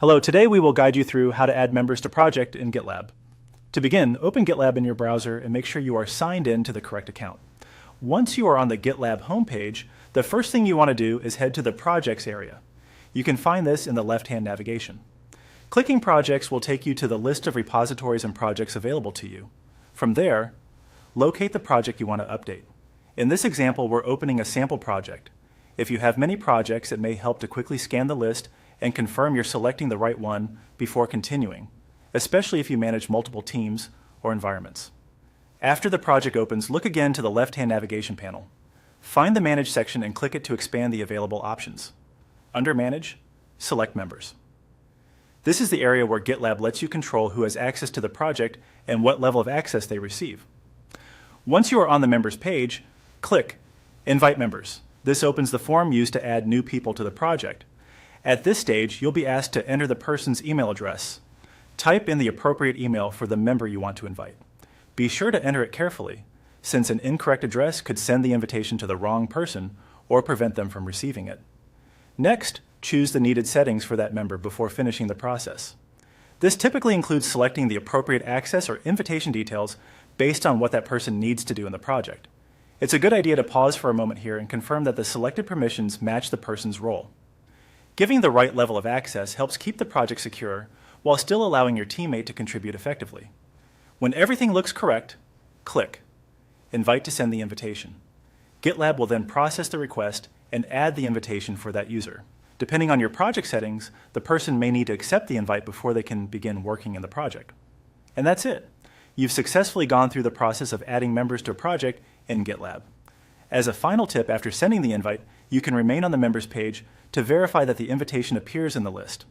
Hello, today we will guide you through how to add members to project in GitLab. To begin, open GitLab in your browser and make sure you are signed in to the correct account. Once you are on the GitLab homepage, the first thing you want to do is head to the Projects area. You can find this in the left-hand navigation. Clicking Projects will take you to the list of repositories and projects available to you. From there, locate the project you want to update. In this example, we're opening a sample project. If you have many projects, it may help to quickly scan the list and confirm you're selecting the right one before continuing, especially if you manage multiple teams or environments. After the project opens, look again to the left-hand navigation panel. Find the Manage section and click it to expand the available options. Under Manage, select Members. This is the area where GitLab lets you control who has access to the project and what level of access they receive. Once you are on the Members page, click Invite Members. This opens the form used to add new people to the project. At this stage, you'll be asked to enter the person's email address. Type in the appropriate email for the member you want to invite. Be sure to enter it carefully, since an incorrect address could send the invitation to the wrong person or prevent them from receiving it. Next, choose the needed settings for that member before finishing the process. This typically includes selecting the appropriate access or invitation details based on what that person needs to do in the project. It's a good idea to pause for a moment here and confirm that the selected permissions match the person's role. Giving the right level of access helps keep the project secure while still allowing your teammate to contribute effectively. When everything looks correct, click Invite to send the invitation. GitLab will then process the request and add the invitation for that user. Depending on your project settings, the person may need to accept the invite before they can begin working in the project. And that's it. You've successfully gone through the process of adding members to a project in GitLab. As a final tip, after sending the invite, you can remain on the members page to verify that the invitation appears in the list.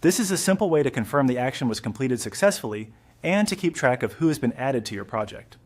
This is a simple way to confirm the action was completed successfully and to keep track of who has been added to your project.